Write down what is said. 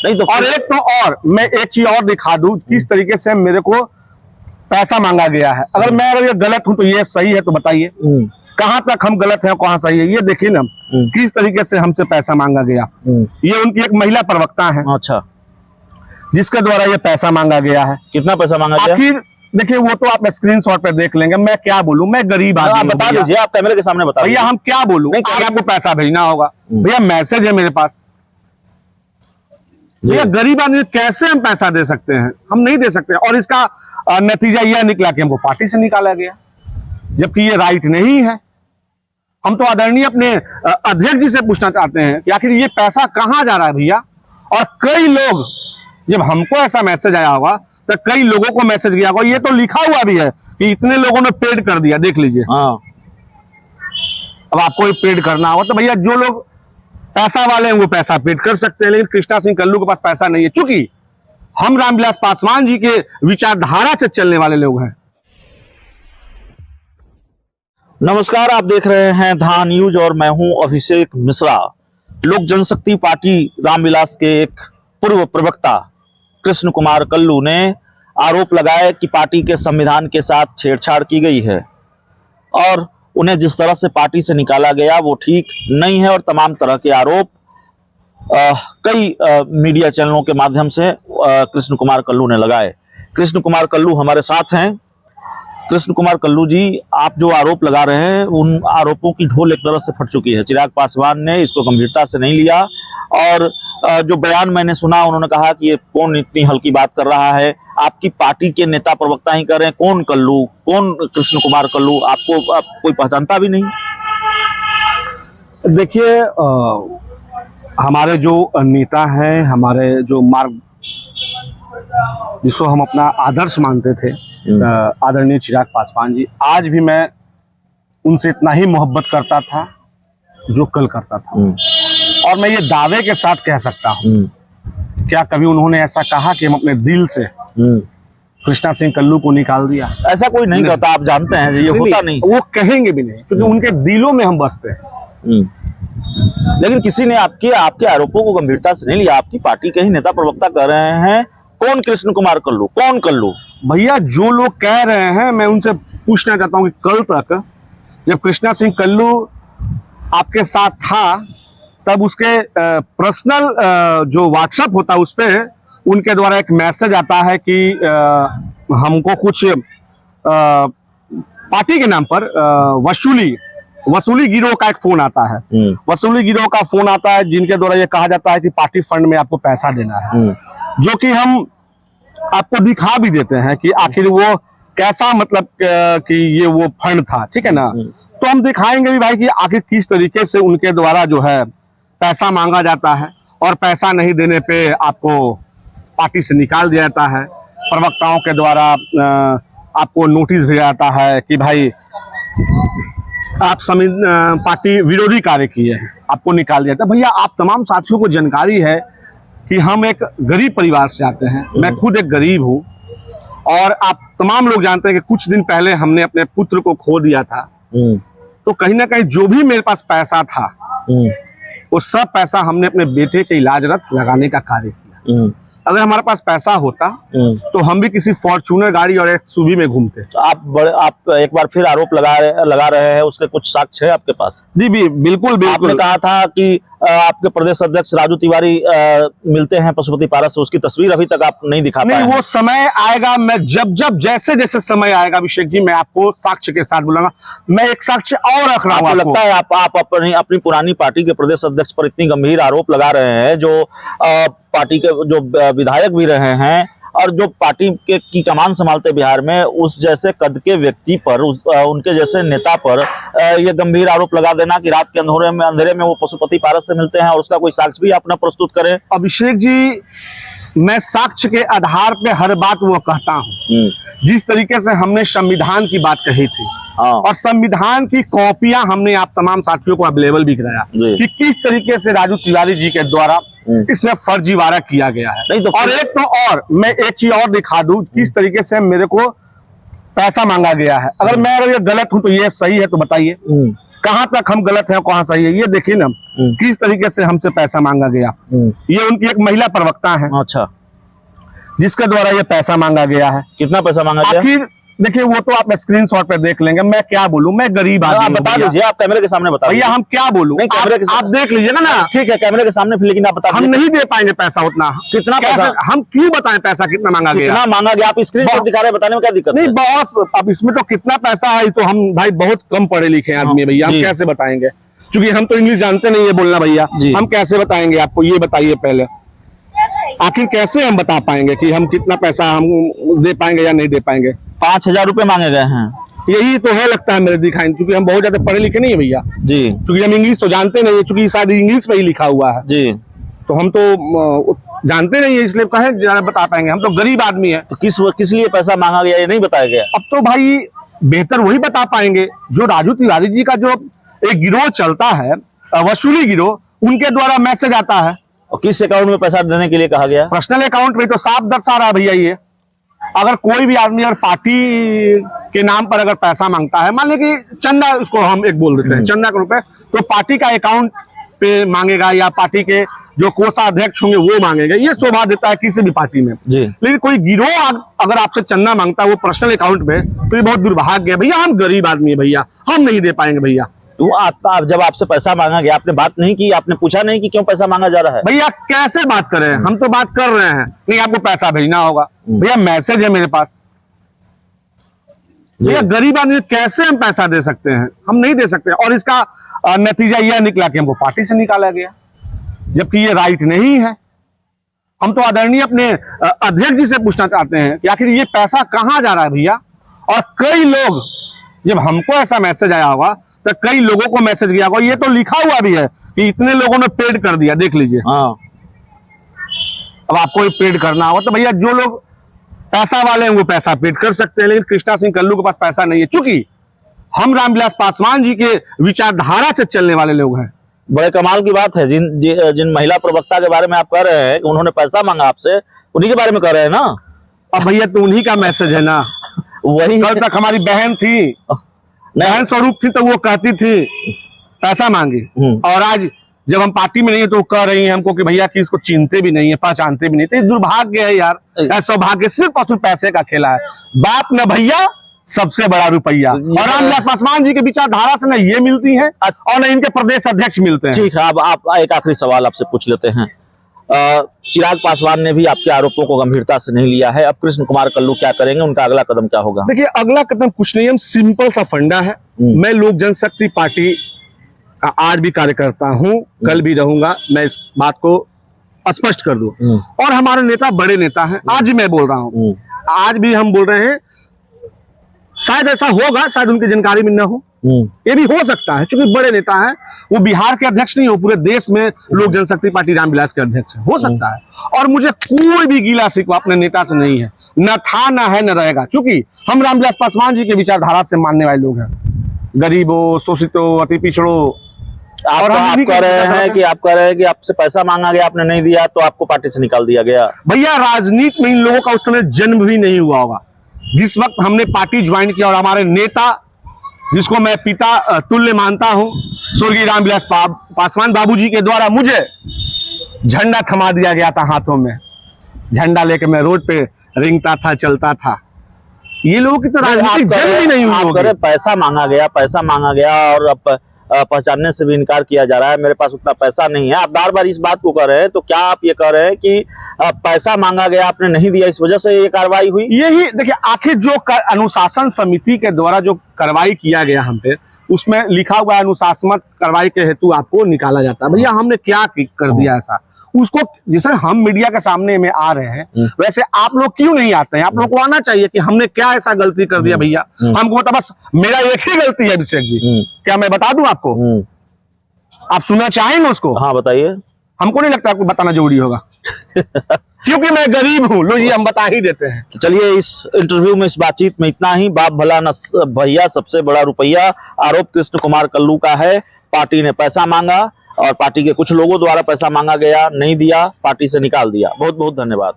नहीं तो और एक तो और मैं एक चीज और दिखा दूं किस तरीके से मेरे को पैसा मांगा गया है। अगर मैं ये गलत हूं तो ये सही है तो बताइए कहां तक हम गलत हैं कहां सही है। ये देखिए ना किस तरीके से हमसे पैसा मांगा गया। ये उनकी एक महिला प्रवक्ता है, अच्छा, जिसके द्वारा ये पैसा मांगा गया है। कितना पैसा मांगा गया? आखिर देखिए वो तो आप स्क्रीनशॉट पे देख लेंगे। मैं क्या बोलूं, मैं गरीब आदमी आप बता दीजिए, आप कैमरे के सामने बता भैया। हम क्या बोलूं, आपको पैसा भेजना होगा भैया, मैसेज है मेरे पास भैया। गरीब आदमी कैसे हम पैसा दे सकते हैं? हम नहीं दे सकते। और इसका नतीजा यह निकला कि हमको पार्टी से निकाला गया, जबकि ये राइट नहीं है। हम तो आदरणीय अपने अध्यक्ष जी से पूछना चाहते हैं कि आखिर ये पैसा कहां जा रहा है भैया। और कई लोग, जब हमको ऐसा मैसेज आया होगा तो कई लोगों को मैसेज गया होगा। ये तो लिखा हुआ भी है कि इतने लोगों ने पेड कर दिया, देख लीजिए। हाँ। अब आपको पेड करना होगा तो भैया जो लोग पैसा वाले हैं वो पैसा पेड कर सकते हैं, लेकिन कृष्णा सिंह कल्लू के पास पैसा नहीं है, चूंकि हम रामविलास पासवान जी के विचारधारा से चलने वाले लोग हैं। नमस्कार, आप देख रहे हैं धा न्यूज और मैं हूं अभिषेक मिश्रा। लोक जनशक्ति पार्टी रामविलास के एक पूर्व प्रवक्ता कृष्ण कुमार कल्लू ने आरोप लगाया कि पार्टी के संविधान के साथ छेड़छाड़ की गई है और उन्हें जिस तरह से पार्टी से निकाला गया वो ठीक नहीं है। और तमाम तरह के आरोप कई मीडिया चैनलों के माध्यम से कृष्ण कुमार कल्लू ने लगाए। कृष्ण कुमार कल्लू हमारे साथ हैं। कृष्ण कुमार कल्लू जी, आप जो आरोप लगा रहे हैं उन आरोपों की ढोल एक तरह से फट चुकी है। चिराग पासवान ने इसको गंभीरता से नहीं लिया और जो बयान मैंने सुना उन्होंने कहा कि ये कौन इतनी हल्की बात कर रहा है, आपकी पार्टी के नेता प्रवक्ता ही कर रहे हैं। कौन कल्लू, कौन कृष्ण कुमार कल्लू? आपको कोई पहचानता भी नहीं? देखिए हमारे जो नेता हैं, हमारे जो मार्ग जिसको हम अपना आदर्श मानते थे, आदरणीय चिराग पासवान जी, आज भी मैं उनसे इतना ही मोहब्बत करता था जो कल करता था। और मैं ये दावे के साथ कह सकता हूँ, क्या कभी उन्होंने ऐसा कहा कि हम अपने दिल से कृष्णा सिंह कल्लू को निकाल दिया? ऐसा कोई नहीं कहता, आप जानते हैं ये होता नहीं। वो कहेंगे भी नहीं क्योंकि उनके दिलों में हम बसते हैं। लेकिन किसी ने आपके आरोपों को गंभीरता से नहीं लिया। आपकी पार्टी के ही नेता प्रवक्ता कर रहे हैं, कौन कृष्ण कुमार कल्लू, कौन कल्लू? भैया जो लोग कह रहे हैं मैं उनसे पूछना चाहता हूं कि कल तक जब कृष्णा सिंह कल्लू आपके साथ था तब उसके पर्सनल जो व्हाट्सएप होता है उस पे उनके द्वारा एक मैसेज आता है कि हमको कुछ पार्टी के नाम पर वसूली गिरोह का एक फोन आता है। वसूली गिरोह का फोन आता है जिनके द्वारा ये कहा जाता है कि पार्टी फंड में आपको पैसा देना है, जो कि हम आपको दिखा भी देते हैं कि आखिर वो कैसा, मतलब कि ये वो फंड था, ठीक है ना। तो हम दिखाएंगे भी भाई कि आखिर किस तरीके से उनके द्वारा जो है पैसा मांगा जाता है और पैसा नहीं देने पे आपको पार्टी से निकाल दिया जाता है। प्रवक्ताओं के द्वारा आपको नोटिस भेजा जाता है कि भाई आप पार्टी विरोधी कार्य किए हैं, आपको निकाल दिया जाता है। भैया आप तमाम साथियों को जानकारी है कि हम एक गरीब परिवार से आते हैं, मैं खुद एक गरीब हूँ। और आप तमाम लोग जानते हैं कि कुछ दिन पहले हमने अपने पुत्र को खो दिया था। तो कहीं ना कहीं जो भी मेरे पास पैसा था वो सब पैसा हमने अपने बेटे के इलाजरत लगाने का कार्य किया। अगर हमारे पास पैसा होता तो हम भी किसी फॉर्च्यूनर गाड़ी और एक्सयूवी में घूमते। तो आप एक बार फिर आरोप लगा रहे हैं, उसके कुछ साक्ष्य है आपके पास? जी बिल्कुल। आपने कहा था कि आपके प्रदेश अध्यक्ष राजू तिवारी मिलते हैं पशुपति पारस से, उसकी तस्वीर अभी तक आप नहीं दिखा पाए। नहीं, वो समय आएगा, मैं जब जैसे समय आएगा अभिषेक जी, मैं आपको साक्ष्य के साथ बुलाऊंगा। मैं एक साक्ष्य और रख रहा हूँ। आपको लगता है आप अपनी पुरानी पार्टी के प्रदेश अध्यक्ष पर इतनी गंभीर आरोप लगा रहे हैं, जो पार्टी के जो विधायक भी रहे हैं और जो पार्टी की कमान संभालते बिहार में, उस जैसे कद के व्यक्ति पर, उनके जैसे नेता पर ये गंभीर आरोप लगा देना कि रात के अंधेरे में वो पशुपति पारस से मिलते हैं, और उसका कोई साक्ष्य भी अपना प्रस्तुत करें? अभिषेक जी, मैं साक्ष्य के आधार पे हर बात वो कहता हूँ। जिस तरीके से हमने संविधान की बात कही थी और संविधान की कॉपियां हमने आप तमाम साथियों को अवेलेबल भी कराया कि किस तरीके से राजू तिवारी जी के द्वारा इसमें फर्जीवाड़ा किया गया है। नहीं तो और एक तो और मैं एक चीज और दिखा दूं किस तरीके से मेरे को पैसा मांगा गया है। अगर मैं ये गलत हूं तो ये सही है तो बताइए कहाँ तक हम गलत हैं कहाँ सही है ये देखिए ना, किस तरीके से हमसे पैसा मांगा गया। ये उनकी एक महिला प्रवक्ता है, अच्छा, जिसके द्वारा ये पैसा मांगा गया है। कितना पैसा मांगा गया? आखिर देखिए वो तो आप स्क्रीनशॉट पे देख लेंगे, मैं क्या बोलूं, मैं गरीब आप आदमी बता दीजिए, आप कैमरे के सामने बता भैया, हम क्या बोलूं, नहीं, कैमरे के आप देख लीजिए ना। ठीक है, कैमरे के सामने, लेकिन आप बता हम दीजिए। नहीं दे पाएंगे पैसा उतना। कितना पैसा? हम क्यों बताएं पैसा कितना मांगा गया? कितना मांगा गया? आप स्क्रीनशॉट दिखा रहे हैं, बताने में क्या दिक्कत नहीं है? बॉस, अब इसमें तो कितना पैसा है तो हम भाई बहुत कम पढ़े लिखे आदमी है भैया, हम जी। कैसे बताएंगे, क्योंकि हम तो इंग्लिश जानते नहीं है बोलना भैया, जी। हम कैसे बताएंगे आपको, ये बताइए पहले। आखिर कैसे हम बता पाएंगे कि हम कितना पैसा हम दे पाएंगे या नहीं दे पाएंगे? 5,000 रुपए मांगे गए हैं। यही तो है लगता है मेरे दिखाई, क्योंकि हम बहुत ज्यादा पढ़े लिखे नहीं है भैया, जी क्योंकि हम इंग्लिश तो जानते नहीं है, क्योंकि शायद इंग्लिश में ही लिखा हुआ है, जी। तो हम तो जानते नहीं है, इसलिए कहे ज्यादा बता पाएंगे, हम तो गरीब आदमी है। तो किस लिए पैसा मांगा गया ये नहीं बताया गया? अब तो भाई बेहतर वही बता पाएंगे जो राजू तिवारी जी का जो एक गिरोह चलता है, वसूली गिरोह, उनके द्वारा मैसेज आता है। और किस अकाउंट में पैसा देने के लिए कहा गया? पर्सनल अकाउंट में तो साफ दर्शा रहा है भैया। ये अगर कोई भी आदमी अगर पार्टी के नाम पर अगर पैसा मांगता है, मान लीजिए कि चंदा, उसको हम एक बोल देते हैं चंदा के रुपए, तो पार्टी का अकाउंट पे मांगेगा या पार्टी के जो कोषाध्यक्ष होंगे वो मांगेंगे, ये शोभा देता है किसी भी पार्टी में। जी। लेकिन कोई गिरोह अगर आपसे चंदा मांगता है वो पर्सनल अकाउंट में, तो ये बहुत दुर्भाग्य है भैया। हम गरीब आदमी है भैया, हम नहीं दे पाएंगे भैया। तो आप जब आपसे पैसा मांगा गया, आपने बात नहीं की, आपने पूछा नहीं कि क्यों पैसा मांगा जा रहा है? भैया कैसे बात करें, हम तो बात कर रहे हैं, नहीं आपको पैसा भेजना होगा भैया, मैसेज है मेरे पास। भैया गरीब आदमी कैसे हम पैसा दे सकते हैं? हम नहीं दे सकते। और इसका नतीजा यह निकला कि हमको पार्टी से निकाला गया, जबकि ये राइट नहीं है। हम तो आदरणीय अपने अध्यक्ष जी से पूछना चाहते हैं कि आखिर ये पैसा कहाँ जा रहा है भैया। और कई लोग, जब हमको ऐसा मैसेज आया होगा तो कई लोगों को मैसेज गया होगा, ये तो लिखा हुआ भी है कि इतने लोगों ने पेड कर दिया, देख लीजिए। हाँ। अब आपको भी पेड करना होगा तो भैया जो लोग पैसा वाले हैं वो पैसा पेड कर सकते हैं, लेकिन कृष्णा सिंह कल्लू के पास पैसा नहीं है, क्योंकि हम रामविलास पासवान जी के विचारधारा से चलने वाले लोग हैं। बड़े कमाल की बात है, जिन महिला प्रवक्ता के बारे में आप कह रहे हैं कि उन्होंने पैसा मांगा आपसे, उन्हीं के बारे में कह रहे हैं ना? अब भैया तो उन्हीं का मैसेज है ना। वही कल तक हमारी बहन थी, बहन स्वरूप थी, तो वो कहती थी पैसा मांगी, और आज जब हम पार्टी में नहीं है तो वो कह रही है हमको कि भैया कि इसको चिनते भी नहीं है, पहचानते भी नहीं। तो ये दुर्भाग्य है यार, सौभाग्य सिर्फ और सिर्फ पैसे का खेला है। बाप न भैया, सबसे बड़ा रुपया। और रामविलास पासवान जी के विचारधारा से न ये मिलती है और न इनके प्रदेश अध्यक्ष मिलते हैं। ठीक है, अब आप एक आखिरी सवाल आपसे पूछ लेते हैं। चिराग पासवान ने भी आपके आरोपों को गंभीरता से नहीं लिया है, अब कृष्ण कुमार कल्लू क्या करेंगे, उनका अगला कदम क्या होगा? देखिए अगला कदम कुछ नहीं, हम सिंपल सा फंडा है। मैं लोक जनशक्ति पार्टी का आज भी कार्यकर्ता हूं, कल भी रहूंगा, मैं इस बात को स्पष्ट कर दूं। और हमारे नेता बड़े नेता हैं, आज भी मैं बोल रहा हूं, आज भी हम बोल रहे हैं, शायद ऐसा होगा, शायद उनकी जानकारी में न हो, ये भी हो सकता है, क्योंकि बड़े नेता हैं। वो बिहार के अध्यक्ष नहीं हो, पूरे देश में लोक जनशक्ति पार्टी रामविलास के अध्यक्ष हो सकता है। और मुझे कोई भी गीला शिकवा अपने नेता से नहीं है, न था, न है, न रहेगा, क्योंकि हम रामविलास पासवान जी के विचारधारा से मानने वाले लोग हैं। गरीबों, शोषितों, अति पिछड़ों। और आप कह रहे हैं कि आपसे पैसा मांगा गया, आपने नहीं दिया, तो आपको पार्टी से निकाल दिया गया। भैया राजनीति में इन लोगों का उस समय जन्म भी नहीं हुआ होगा। जिस वक्त हमने पार्टी ज्वाइन किया और हमारे नेता, जिसको मैं पिता तुल्य मानता हूं, स्वर्गीय रामविलास पासवान बाबूजी के द्वारा मुझे झंडा थमा दिया गया था हाथों में। झंडा लेके मैं रोड पे रिंगता था, चलता था। ये लोगों की तो राजनीतिक जन्म ही नहीं हुआ। पैसा मांगा गया और अब पहचानने से भी इनकार किया जा रहा है, मेरे पास उतना पैसा नहीं है। आप बार बार इस बात को कह रहे हैं, तो क्या आप ये कह रहे हैं कि पैसा मांगा गया, आपने नहीं दिया, इस वजह से ये कार्रवाई हुई? यही देखिए, आखिर जो अनुशासन समिति के द्वारा जो कार्रवाई किया गया हम पे, उसमें लिखा हुआ अनुशासनात्मक कार्रवाई के हेतु आपको निकाला जाता है। भैया हमने क्या कर दिया ऐसा? उसको जैसे हम मीडिया के सामने में आ रहे हैं, वैसे आप लोग क्यों नहीं आते हैं? आप लोग को आना चाहिए कि हमने क्या ऐसा गलती कर दिया भैया। हमको तो बस मेरा एक ही गलती है अभिषेक जी, क्या मैं बता दूं आपको? आप सुनना चाहेंगे उसको? हाँ बताइए। हमको नहीं लगता आपको बताना जरूरी होगा क्योंकि मैं गरीब हूँ। लो जी, हम बता ही देते हैं। तो चलिए, इस इंटरव्यू में, इस बातचीत में इतना ही। बाप भला न भैया, सबसे बड़ा रुपया, आरोप कृष्ण कुमार कल्लू का है। पार्टी ने पैसा मांगा और पार्टी के कुछ लोगों द्वारा पैसा मांगा गया, नहीं दिया, पार्टी से निकाल दिया। बहुत बहुत धन्यवाद।